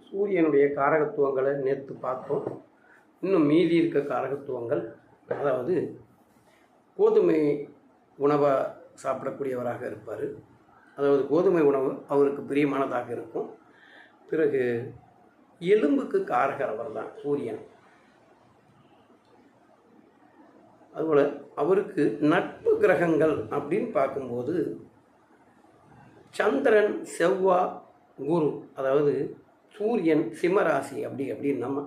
சூரியனுடைய காரகத்துவங்களை நேற்று பார்த்தோம். இன்னும் மீதி இருக்க காரகத்துவங்கள், அதாவது கோதுமை உணவை சாப்பிடக்கூடியவராக இருப்பார். அதாவது கோதுமை உணவு அவருக்கு பிரியமானதாக இருக்கும். பிறகு எலும்புக்கு காரகர் அவர் தான் சூரியன். அதுபோல் அவருக்கு நட்பு கிரகங்கள் அப்படின்னு பார்க்கும்போது சந்திரன், செவ்வாய், குரு, அதாவது சூரியன் சிம்மராசி அப்படின்னு நம்ம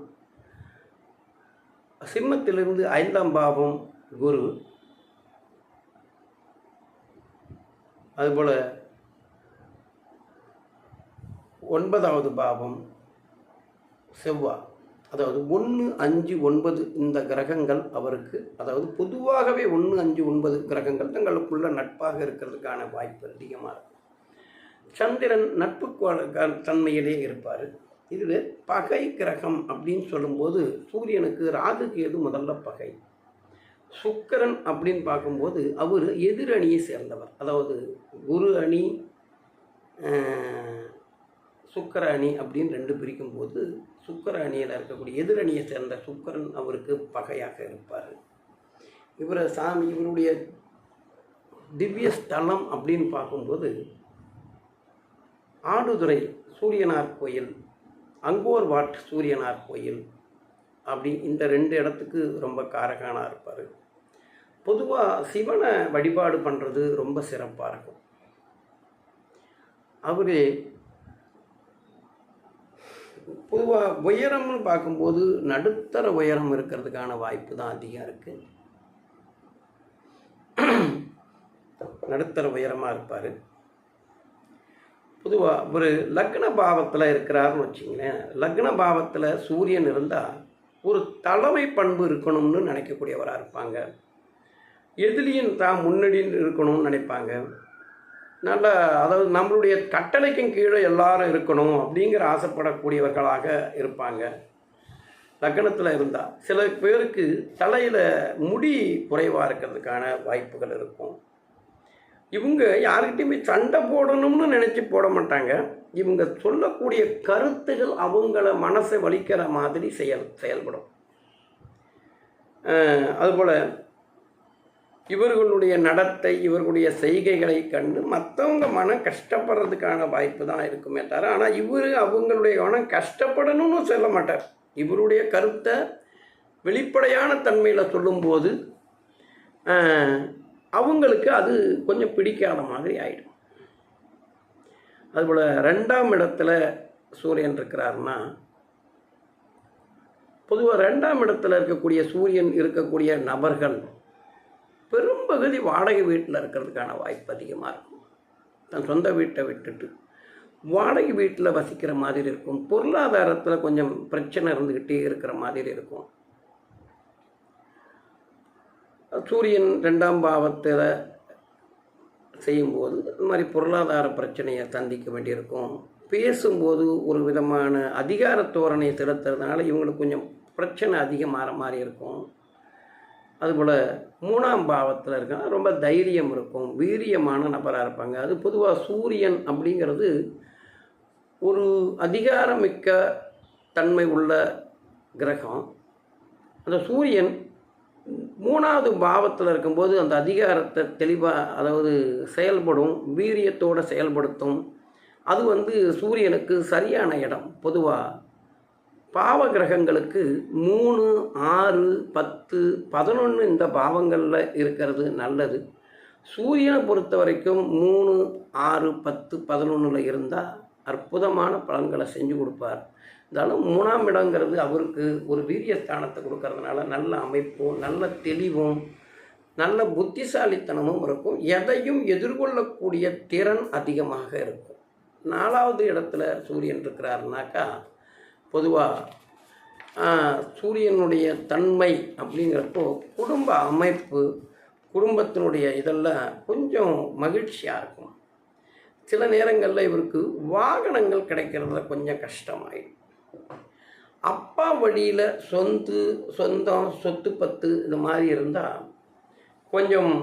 சிம்மத்திலிருந்து 5ஆம் பாவம் குரு, அதுபோல் 9வது பாவம் செவ்வாய். அதாவது 1, 5, 9 இந்த கிரகங்கள் அவருக்கு, அதாவது பொதுவாகவே 1, 5, 9 கிரகங்கள் தங்களுக்குள்ள நட்பாக இருக்கிறதுக்கான வாய்ப்பு அதிகமாக இருக்கும். சந்திரன் நட்பு தன்மையிலே இருப்பார். இதில் பகை கிரகம் அப்படின்னு சொல்லும்போது சூரியனுக்கு ராகு கேது முதல்ல பகை. சுக்கிரன் அப்படின்னு பார்க்கும்போது அவர் எதிரணியை சேர்ந்தவர். அதாவது குரு அணி, சுக்கிர அணி அப்படின்னு 2 பிரிக்கும்போது சுக்கிர அணியில் இருக்கக்கூடிய எதிரணியை சேர்ந்த சுக்கிரன் அவருக்கு பகையாக இருப்பார். இவருடைய திவ்ய ஸ்தலம் அப்படின்னு பார்க்கும்போது ஆடுதுறை சூரியனார் கோயில், அங்கோர் வாட் சூரியனார் கோயில் அப்படி இந்த 2 இடத்துக்கு ரொம்ப காரகானாக இருப்பார். பொதுவாக சிவனை வழிபாடு பண்ணுறது ரொம்ப சிறப்பாக இருக்கும். அவர் பொதுவாக உயரம்னு பார்க்கும்போது நடுத்தர உயரம் இருக்கிறதுக்கான வாய்ப்பு தான் அதிகம் இருக்குது. நடுத்தர உயரமாக இருப்பார். பொதுவாக ஒரு லக்ன பாவத்தில் இருக்கிறாருன்னு வச்சிங்களேன். லக்ன பாவத்தில் சூரியன் இருந்தால் ஒரு தலைமை பண்பு இருக்கணும்னு நினைக்கக்கூடியவராக இருப்பாங்க. எதிரியும் தான் முன்னாடி இருக்கணும்னு நினைப்பாங்க. நல்ல, அதாவது நம்மளுடைய கட்டளைக்கும் கீழே எல்லாரும் இருக்கணும் அப்படிங்கிற ஆசைப்படக்கூடியவர்களாக இருப்பாங்க. லக்னத்தில் இருந்தால் சில பேருக்கு தலையில் முடி குறைவாக இருக்கிறதுக்கான வாய்ப்புகள் இருக்கும். இவங்க யார்கிட்டையுமே சண்டை போடணும்னு நினச்சி போட மாட்டாங்க. இவங்க சொல்லக்கூடிய கருத்துகள் அவங்கள மனசை வலிக்கிற மாதிரி செயல்படும். அதுபோல் இவர்களுடைய நடத்தை, இவர்களுடைய செய்கைகளை கண்டு மற்றவங்க மனம் கஷ்டப்படுறதுக்கான வாய்ப்பு தான் இருக்குமே தவிர, ஆனால் அவங்களுடைய மனம் கஷ்டப்படணும்னு சொல்ல மாட்டார். இவருடைய கருத்தை வெளிப்படையான தன்மையில் சொல்லும்போது அவங்களுக்கு அது கொஞ்சம் பிடிக்காத மாதிரி ஆகிடும். அதுபோல் 2ஆம் இடத்துல சூரியன் இருக்கிறாருன்னா, பொதுவாக 2ஆம் இடத்துல இருக்கக்கூடிய சூரியன் இருக்கக்கூடிய நபர்கள் பெரும்பகுதி வாடகை வீட்டில் இருக்கிறதுக்கான வாய்ப்பு அதிகமாக இருக்கும். தன் சொந்த வீட்டை விட்டுட்டு வாடகை வீட்டில் வசிக்கிற மாதிரி இருக்கும். பொருளாதாரத்தில் கொஞ்சம் பிரச்சனை இருந்துக்கிட்டே இருக்கிற மாதிரி இருக்கும். சூரியன் 2ஆம் பாவத்தில் செய்யும்போது இந்த மாதிரி பொருளாதார பிரச்சனையை சந்திக்க வேண்டியிருக்கும். பேசும்போது ஒரு விதமான அதிகார தோரணையை செலுத்துறதுனால இவங்களுக்கு கொஞ்சம் பிரச்சனை அதிகமாகிற மாதிரி இருக்கும். அதுபோல் 3ஆம் பாவத்தில் இருக்க ரொம்ப தைரியம் இருக்கும், வீரியமான நபராக இருப்பாங்க. அது பொதுவாக சூரியன் அப்படிங்கிறது ஒரு அதிகாரமிக்க தன்மை உள்ள கிரகம். அந்த சூரியன் 3வது பாவத்தில் இருக்கும்போது அந்த அதிகாரத்தை தெளிவாக, அதாவது செயல்படும், வீரியத்தோடு செயல்படுத்தும். அது சூரியனுக்கு சரியான இடம். பொதுவாக பாவ கிரகங்களுக்கு 3, 6, 10, 11 இந்த பாவங்களில் இருக்கிறது நல்லது. சூரியனை பொறுத்த வரைக்கும் 3, 6, 10, 11 இருந்தால் அற்புதமான பலன்களை செஞ்சு கொடுப்பார். இருந்தாலும் 3ஆம் இடங்கிறது அவருக்கு ஒரு வீரியஸ்தானத்தை கொடுக்கறதுனால நல்ல அமைப்பும், நல்ல தெளிவும், நல்ல புத்திசாலித்தனமும் இருக்கும். எதையும் எதிர்கொள்ளக்கூடிய திறன் அதிகமாக இருக்கும். 4வது இடத்துல சூரியன் இருக்கிறாருனாக்கா, பொதுவாக சூரியனுடைய தன்மை அப்படிங்கிறப்போ குடும்ப அமைப்பு, குடும்பத்தினுடைய இதெல்லாம் கொஞ்சம் மகிழ்ச்சியாக இருக்கும். சில நேரங்களில் இவருக்கு வாகனங்கள் கிடைக்கிறதுல கொஞ்சம் கஷ்டமாயிடும். அப்பா வழியில் சொந்தம் சொத்து பத்து இது மாதிரி இருந்தால் கொஞ்சம்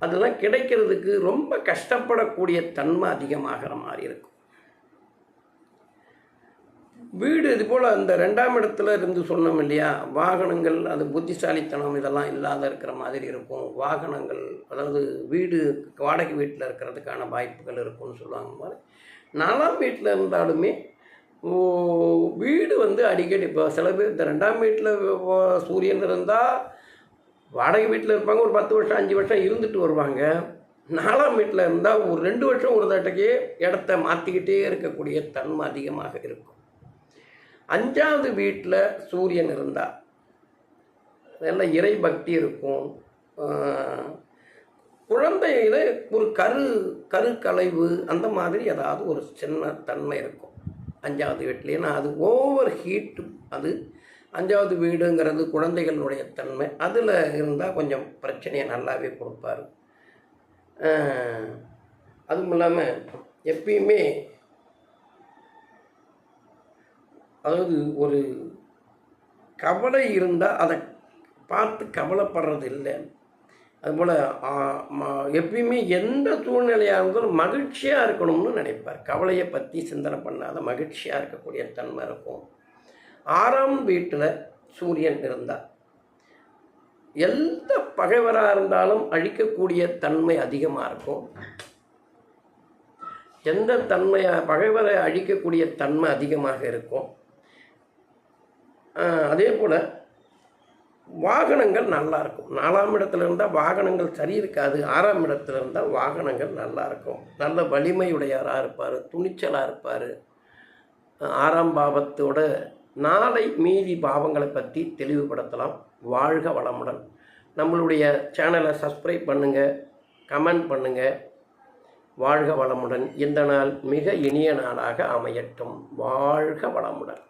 அதெல்லாம் கிடைக்கிறதுக்கு ரொம்ப கஷ்டப்படக்கூடிய தன்மை அதிகமாகிற மாதிரி இருக்கும். வீடு இது போல் அந்த 2ஆம் இடத்துல இருந்து சொன்னோம் இல்லையா, வாகனங்கள் அது புத்திசாலித்தனம் இதெல்லாம் இல்லாத இருக்கிற மாதிரி இருக்கும். வாகனங்கள் அதாவது வீடு வாடகை வீட்டில் இருக்கிறதுக்கான வாய்ப்புகள் இருக்கும்னு சொல்லுவாங்க. மாதிரி 4ஆம் வீட்டில் இருந்தாலுமே வீடு வந்து அடிக்கடி இப்போ சில பேர் இந்த 2ஆம் வீட்டில் சூரியன் இருந்தால் வாடகை வீட்டில் இருப்பாங்க, ஒரு 10 வருஷம் 5 வருஷம் இருந்துட்டு வருவாங்க. 4ஆம் வீட்டில் இருந்தால் ஒரு 2 வருஷம் ஒரு தட்டைக்கே இடத்த மாற்றிக்கிட்டே இருக்கக்கூடிய தன்மை அதிகமாக இருக்கும். 5ஆவது வீட்டில் சூரியன் இருந்தால் நல்ல இறை பக்தி இருக்கும். குழந்தையில ஒரு கருக்கலைவு அந்த மாதிரி ஏதாவது ஒரு சின்ன தன்மை இருக்கும் 5ஆவது வீட்டில். ஏன்னா அது ஓவர் ஹீட்டு. அது 5ஆவது வீடுங்கிறது குழந்தைகளுடைய தன்மை. அதில் இருந்தால் கொஞ்சம் பிரச்சனையை நல்லாவே கொடுப்பார். அதுவும் இல்லாமல் எப்பயுமே அதாவது ஒரு கவலை இருந்தால் அதை பார்த்து கவலைப்படுறது இல்லை. அதுபோல் எப்பயுமே எந்த சூழ்நிலையாக இருந்தாலும் மகிழ்ச்சியாக இருக்கணும்னு நினைப்பார். கவலையை பற்றி சிந்தனை பண்ணாத மகிழ்ச்சியாக இருக்கக்கூடிய தன்மை இருக்கும். 6ஆம் வீட்டில் சூரியன் இருந்தால் எந்த பகைவராக இருந்தாலும் அழிக்கக்கூடிய தன்மை அதிகமாக இருக்கும். எந்த பகைவரை அழிக்கக்கூடிய தன்மை அதிகமாக இருக்கும். அதே போல் வாகனங்கள் நல்லாயிருக்கும். 4ஆம் இடத்துல இருந்தால் வாகனங்கள் சரி இருக்காது. 6ஆம் இடத்துல இருந்தால் வாகனங்கள் நல்லாயிருக்கும். நல்ல வலிமையுடையவராக இருப்பார், துணிச்சலாக இருப்பார். 6ஆம் பாவத்தோட நாளை மீதி பாவங்களை பற்றி தெளிவுபடுத்தலாம். வாழ்க வளமுடன். நம்மளுடைய சேனலை சப்ஸ்கிரைப் பண்ணுங்கள், கமெண்ட் பண்ணுங்கள். வாழ்க வளமுடன். இந்த நாள் மிக இனிய நாளாக அமையட்டும். வாழ்க வளமுடன்.